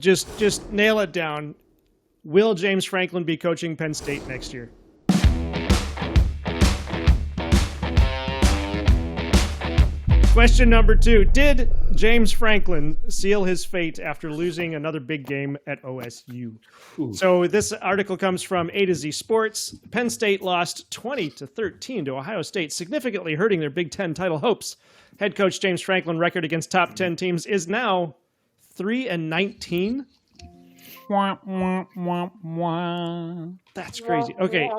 Just nail it down. Will James Franklin be coaching Penn State next year? Question number 2. Did James Franklin seal his fate after losing another big game at OSU? Ooh. So this article comes from A to Z Sports. Penn State lost 20-13 to Ohio State, significantly hurting their Big Ten title hopes. Head coach James Franklin record against top 10 teams is now 3-19. That's crazy. Okay.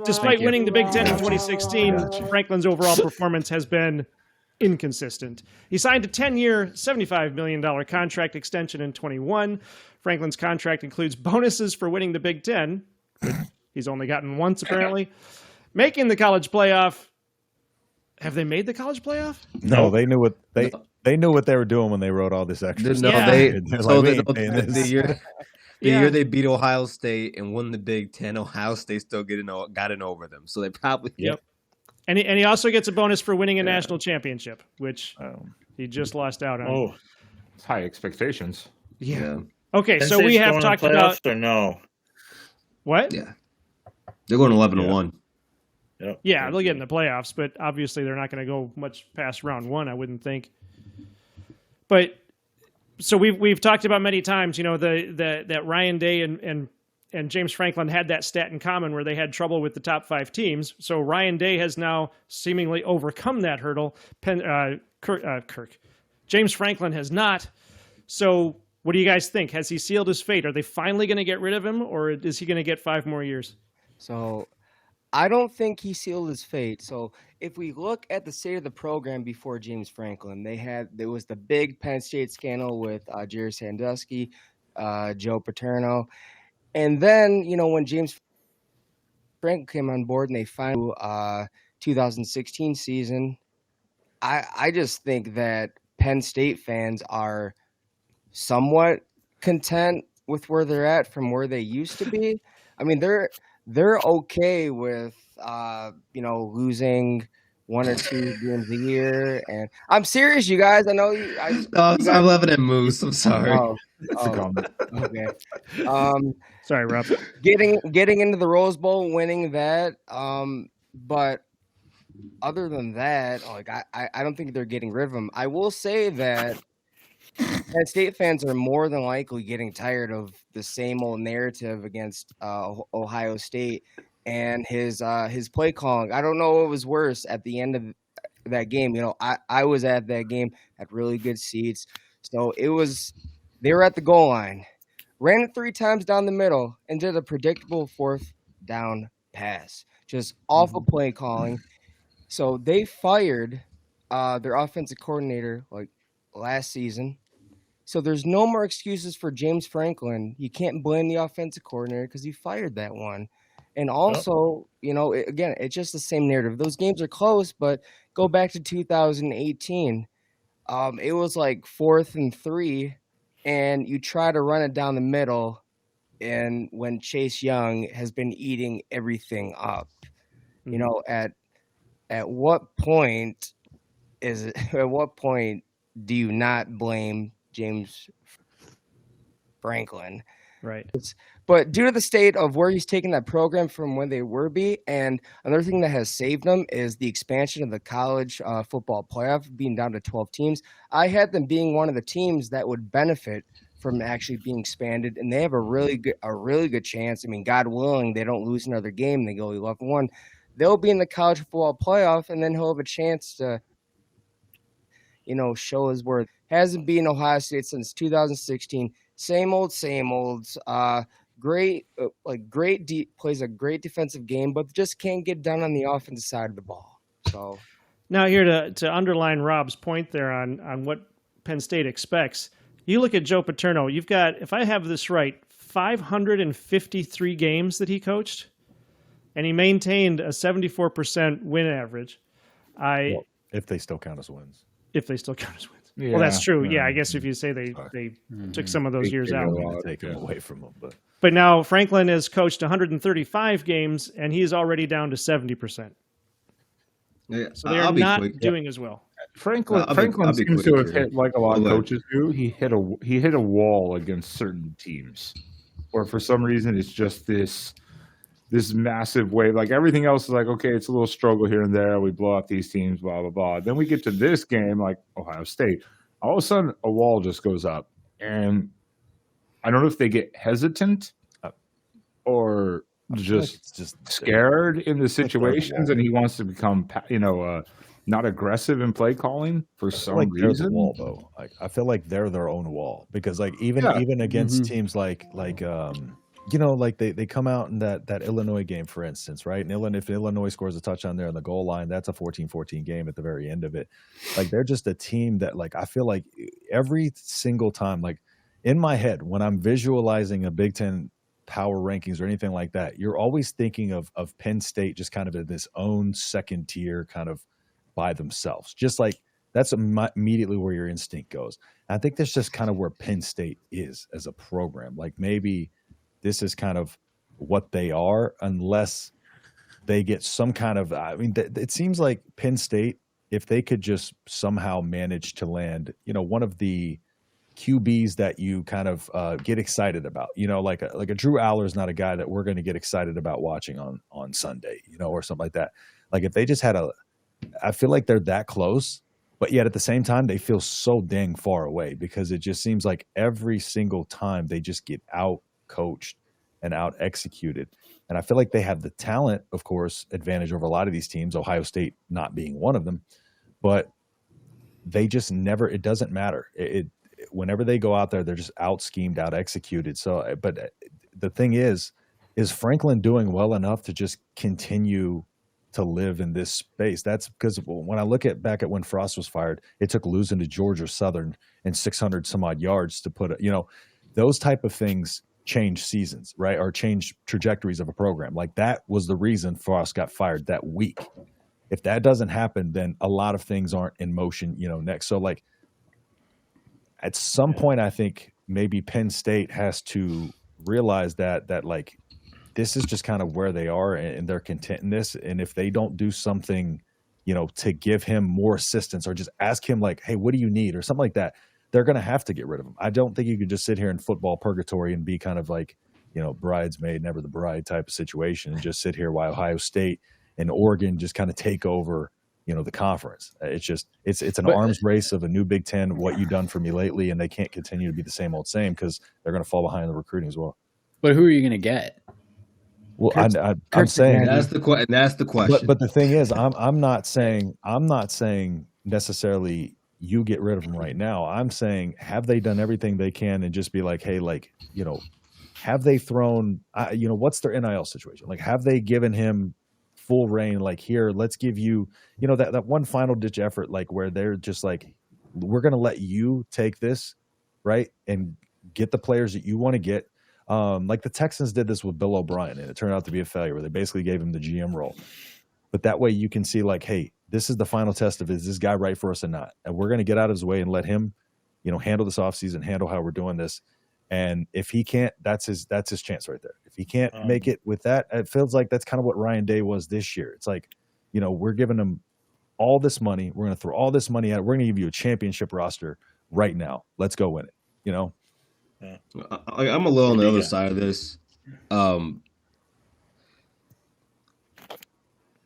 Despite winning the Big Ten in 2016, Franklin's overall performance has been inconsistent. He signed a 10-year, $75 million contract extension in 21. Franklin's contract includes bonuses for winning the Big Ten. He's only gotten once, apparently. Making the college playoff. Have they made the college playoff? No, they knew what they knew what they were doing when they wrote all this extra stuff. The year they beat Ohio State and won the Big Ten, Ohio State still got it over them. So they probably And he also gets a bonus for winning a national championship, which he just lost out on. Oh, it's high expectations. Yeah. Okay, so we have talked about. Or no? What? Yeah, they're going 11-1. Yep. Yeah, they'll get in the playoffs, but obviously they're not going to go much past round 1, I wouldn't think. But so we've talked about many times, that Ryan Day and James Franklin had that stat in common where they had trouble with the top 5 teams. So Ryan Day has now seemingly overcome that hurdle. James Franklin has not. So what do you guys think? Has he sealed his fate? Are they finally going to get rid of him, or is he going to get 5 more years? So I don't think he sealed his fate. So if we look at the state of the program before James Franklin, there was the big Penn State scandal with Jerry Sandusky, Joe Paterno. And then, when James Franklin came on board and they finally 2016 season, I just think that Penn State fans are somewhat content with where they're at from where they used to be. I mean, they're okay with losing 1 or 2 games a year, and I'm serious, you guys. I know you. I'm laughing at Moose. I'm sorry. Okay. Sorry, Rob. Getting into the Rose Bowl, winning that. But other than that, I don't think they're getting rid of him. I will say that Penn State fans are more than likely getting tired of the same old narrative against Ohio State and his play calling. I don't know what was worse at the end of that game. I was at that game, had really good seats. So they were at the goal line, ran it 3 times down the middle, and did a predictable 4th down pass. Just awful play calling. So they fired their offensive coordinator last season. So there's no more excuses for James Franklin. You can't blame the offensive coordinator because he fired that one. And also, again, it's just the same narrative. Those games are close, but go back to 2018. It was 4th and 3, and you try to run it down the middle, and when Chase Young has been eating everything up, at what point do you not blame James Franklin? Right. But due to the state of where he's taken that program from where they were and another thing that has saved them is the expansion of the college football playoff being down to 12 teams. I had them being one of the teams that would benefit from actually being expanded, and they have a really good chance. I mean, God willing, they don't lose another game. They go 11-1. They'll be in the college football playoff, and then he'll have a chance to, show his worth. Hasn't been Ohio State since 2016. Same old. Great, plays a great defensive game, but just can't get done on the offensive side of the ball. So now here to underline Rob's point there on what Penn State expects. You look at Joe Paterno. You've got, if I have this right, 553 games that he coached, and he maintained a 74% win average. If they still count as wins. If they still count as wins. Yeah, well, that's true. Yeah, I guess if you say they took some of those years out. Take them away from them. But now Franklin has coached 135 games, and he's already down to 70%. Yeah, so they are not doing as well. Franklin I'll be seems quick to have here. hit, like a lot of Go ahead. coaches do. He hit a wall against certain teams, where for some reason it's just this massive wave. Like everything else is like, okay, it's a little struggle here and there. We blow out these teams, blah blah blah. Then we get to this game, like Ohio State. All of a sudden, a wall just goes up, and I don't know if they get hesitant or just, it's just scared in the situations, wall. and he wants to become, not aggressive in play calling for some like they're the reason. wall though. Like I feel like they're their own wall because like even against teams like like they come out in that Illinois game, for instance, right? And if Illinois scores a touchdown there on the goal line, that's a 14-14 game at the very end of it. Like they're just a team that like I feel like every single time, like in my head when I'm visualizing a Big Ten power rankings or anything like that, you're always thinking of Penn State just kind of in this own second tier kind of by themselves. Just like that's immediately where your instinct goes. And I think that's just kind of where Penn State is as a program. Like maybe this is kind of what they are unless they get some kind of, I mean, it seems like Penn State, if they could just somehow manage to land, one of the QBs that you kind of get excited about, like a Drew Aller is not a guy that we're going to get excited about watching on Sunday, or something like that. Like if they just had I feel like they're that close, but yet at the same time, they feel so dang far away because it just seems like every single time they just get out coached and out executed. And I feel like they have the talent, of course, advantage over a lot of these teams, Ohio State not being one of them, but they just never, it doesn't matter. Whenever they go out there, they're just out schemed, out executed. So, but the thing is Franklin doing well enough to just continue to live in this space? That's because when I look back at when Frost was fired, it took losing to Georgia Southern and 600 some odd yards to put those type of things change seasons, right? Or change trajectories of a program. Like that was the reason Frost got fired that week. If that doesn't happen, then a lot of things aren't in motion, next. So like at some point, I think maybe Penn State has to realize that like this is just kind of where they are and they're content in this. And if they don't do something, to give him more assistance or just ask him like, hey, what do you need? Or something like that, they're going to have to get rid of him. I don't think you could just sit here in football purgatory and be kind of like, bridesmaid, never the bride type of situation and just sit here while Ohio State and Oregon just kind of take over, the conference. It's just, it's an arms race of a new Big Ten. What you done for me lately? And they can't continue to be the same old same because they're going to fall behind in the recruiting as well. But who are you going to get? Well, I'm saying that's the question. But the thing is, I'm not saying necessarily you get rid of them right now. I'm saying have they done everything they can and just be like, hey, like have they thrown what's their NIL situation? Like have they given him full reign? Like here, let's give you that one final ditch effort, like where they're just like, we're going to let you take this right and get the players that you want to get. Like the Texans did this with Bill O'Brien, and it turned out to be a failure where they basically gave him the GM role. But that way you can see like, hey, this is the final test of is this guy right for us or not? And we're going to get out of his way and let him, handle this offseason, handle how we're doing this. And if he can't, that's his chance right there. If he can't make it with that, it feels like that's kind of what Ryan Day was this year. It's like, we're giving him all this money. We're going to throw all this money at it. We're going to give you a championship roster right now. Let's go win it, I'm a little on the other side of this. I'm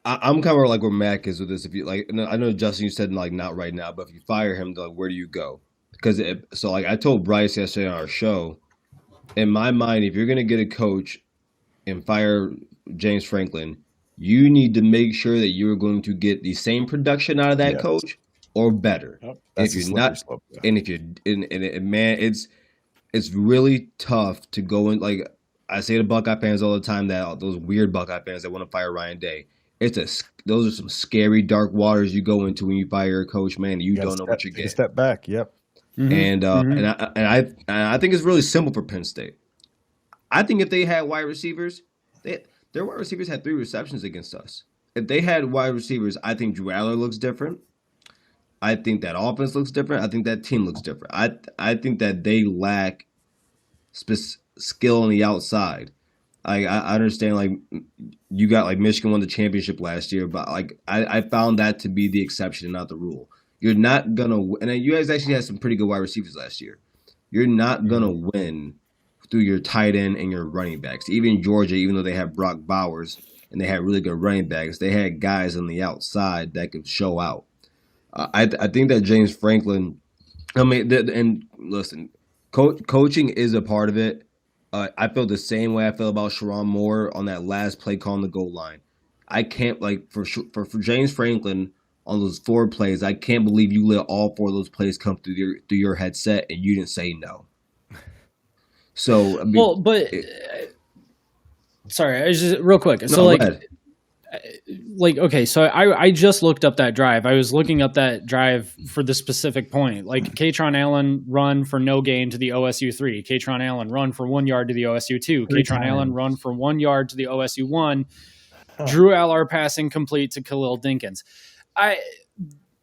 kind of like where Mac is with this. If you like, I know Justin, you said like not right now, but if you fire him, like, where do you go? Because like I told Bryce yesterday on our show, in my mind, if you're gonna get a coach and fire James Franklin, you need to make sure that you're going to get the same production out of that coach or better. Yep. If you're not, slope, yeah. And if you're, man, it's really tough to go in. Like I say to Buckeye fans all the time, that those weird Buckeye fans that want to fire Ryan Day, those are some scary dark waters you go into when you fire a coach, man. You don't know what you're getting. Step back, yep. Mm-hmm. And I think it's really simple for Penn State. I think if they had wide receivers, their wide receivers had 3 receptions against us. If they had wide receivers, I think Drew Aller looks different. I think that offense looks different. I think that team looks different. I think that they lack skill on the outside. I understand, like, you got, like, Michigan won the championship last year, but, like, I found that to be the exception and not the rule. You're not gonna, and you guys actually had some pretty good wide receivers last year. You're not gonna win through your tight end and your running backs. Even Georgia, even though they have Brock Bowers and they had really good running backs, they had guys on the outside that could show out. I think that James Franklin. I mean, and listen, coaching is a part of it. I feel the same way I feel about Sharon Moore on that last play call on the goal line. I can't for James Franklin on those 4 plays. I can't believe you let all 4 of those plays come through your headset and you didn't say no. So I mean, sorry, I was just real quick. No, So go ahead. okay, so I just looked up that drive. I was looking up that drive for the specific point. Like Katron Allen run for no gain to the OSU 3. Katron Allen run for 1 yard to the OSU 2. Katron Allen run for 1 yard to the OSU 1. Drew Allard passing complete to Khalil Dinkins.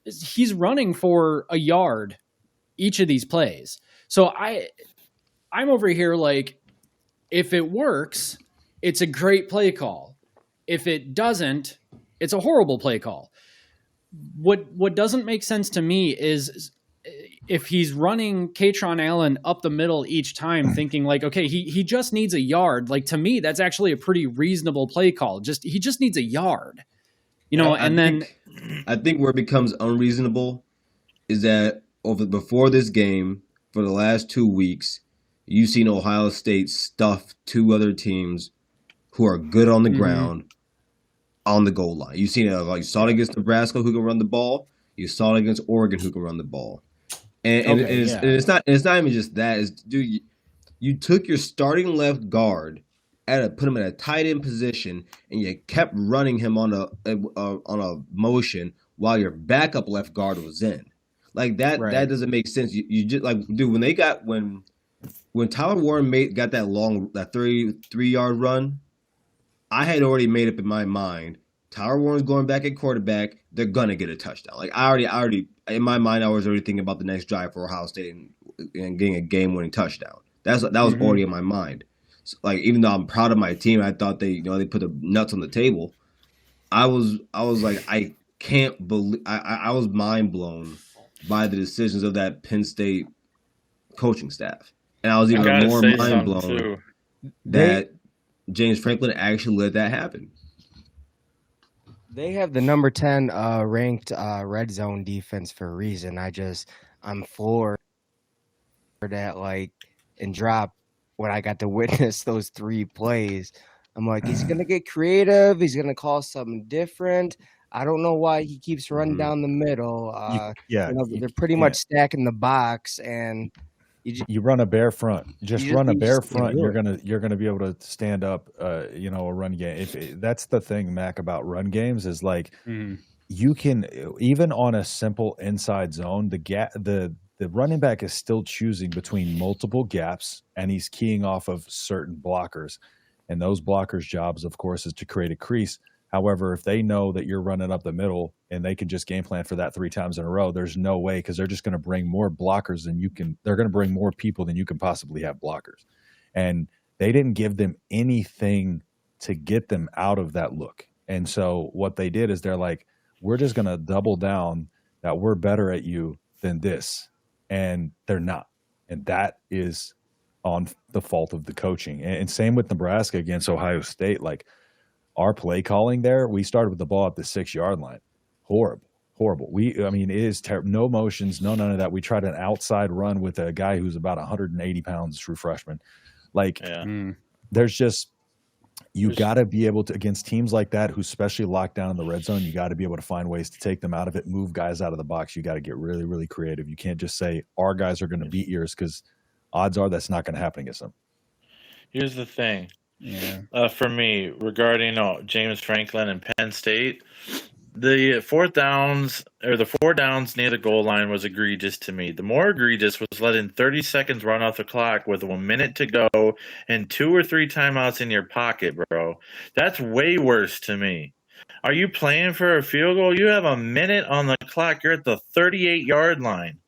He's running for a yard each of these plays. So I'm over here like, if it works, it's a great play call. If it doesn't, it's a horrible play call. What doesn't make sense to me is if he's running Katron Allen up the middle each time, thinking like, okay, he just needs a yard. Like, to me, that's actually a pretty reasonable play call. He just needs a yard, I think where it becomes unreasonable is that before this game, for the last 2 weeks, you've seen Ohio State stuff 2 other teams who are good on the ground on the goal line. You've seen it, you saw it against Nebraska, who can run the ball. You saw it against Oregon, who can run the ball. And it's not even just that. Dude, you took your starting left guard put him in a tight end position, and you kept running him on a motion while your backup left guard was in. Like that, that doesn't make sense. You just like, dude, when Tyler Warren got that 33-yard run, I had already made up in my mind. Tyler Warren's going back at quarterback. They're gonna get a touchdown. Like I already in my mind, I was already thinking about the next drive for Ohio State and getting a game-winning touchdown. That was already in my mind. So, like, even though I'm proud of my team, I thought they put the nuts on the table. I was like, I can't believe. I was mind blown by the decisions of that Penn State coaching staff, and I was even more mind blown that James Franklin actually let that happen. They have the number 10 ranked red zone defense for a reason. I'm floored that, like, and drop when I got to witness those 3 plays. I'm like, he's going to get creative. He's going to call something different. I don't know why he keeps running down the middle. They're pretty much stacking the box, and you run a bare front. Run a bare front. You're gonna be able to stand up. A run game. That's the thing, Mac, about run games is like you can, even on a simple inside zone, the running back is still choosing between multiple gaps, and he's keying off of certain blockers, and those blockers' jobs, of course, is to create a crease. However, if they know that you're running up the middle and they can just game plan for that 3 times in a row, there's no way, because they're just going to bring more blockers than you can. They're going to bring more people than you can possibly have blockers. And they didn't give them anything to get them out of that look. And so what they did is they're like, we're just going to double down that we're better at you than this. And they're not. And that is on the fault of the coaching. And same with Nebraska against Ohio State. Like, our play calling there, we started with the ball at the 6-yard line. Horrible. It is terrible. No motions, none of that. We tried an outside run with a guy who's about 180 pounds, true freshman. Like, there's just, you got to be able to, against teams like that, who especially lock down in the red zone, you got to be able to find ways to take them out of it, move guys out of the box. You got to get really, really creative. You can't just say our guys are going to beat yours, because odds are that's not going to happen against them. Here's the thing. For me, regarding James Franklin and Penn State, the 4 downs near the goal line was egregious to me. The more egregious was letting 30 seconds run off the clock with 1 minute to go and 2 or 3 timeouts in your pocket, bro. That's way worse to me. Are you playing for a field goal? You have 1 minute on the clock. You're at the 38-yard line.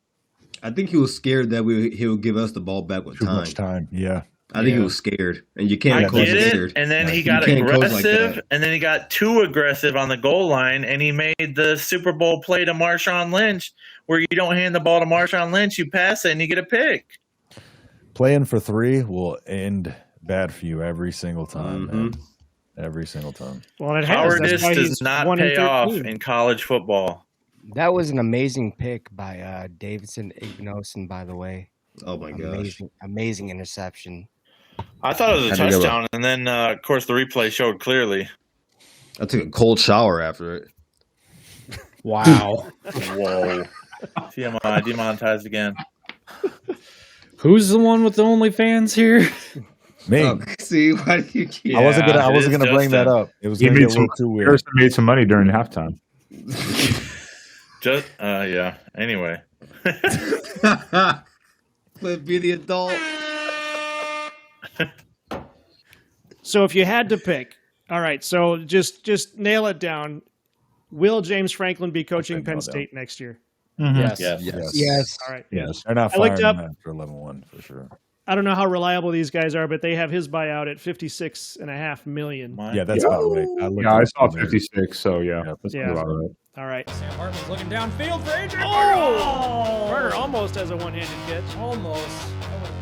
I think he was scared that he would give us the ball back with Too much time, yeah. I think he was scared, and you can't I coach get scared. it, and then he You got can't coach like aggressive, that. and then he got too aggressive on the goal line, and he made the Super Bowl play to Marshawn Lynch, where you don't hand the ball to Marshawn Lynch, you pass it, and you get a pick. Playing for 3 will end bad for you every single time, man. Every single time. Well, it has. Cowardice That's why does he's not 1 in pay off 13. in college football. That was an amazing pick by Davidson Ignosin, by the way. Oh my gosh! Amazing interception. I thought it was a Had to give touchdown, and then, of course, the replay showed clearly. I took a cold shower after it. Wow. Whoa. TMI, demonetized again. Who's the one with the OnlyFans here? Me. Oh, see, why do you keep... I wasn't it is gonna bring that Justin. up. It was gonna get a little too weird. Harrison made some money during halftime. Just, yeah. Anyway. But be the adult. So if you had to pick, all right, so just nail it down. Will James Franklin be coaching Penn State next year? Yes. Yes. All right. Yes. They're not I looked firing up- him after 11-1 for sure. I don't know how reliable these guys are, but they have his buyout at $56.5 million. Yeah, that's about right. I saw 56, so yeah. That's Yeah. about right. All right. Sam Hartman's looking downfield for Adrian. Oh! Carter almost has a one-handed catch. Almost. That would have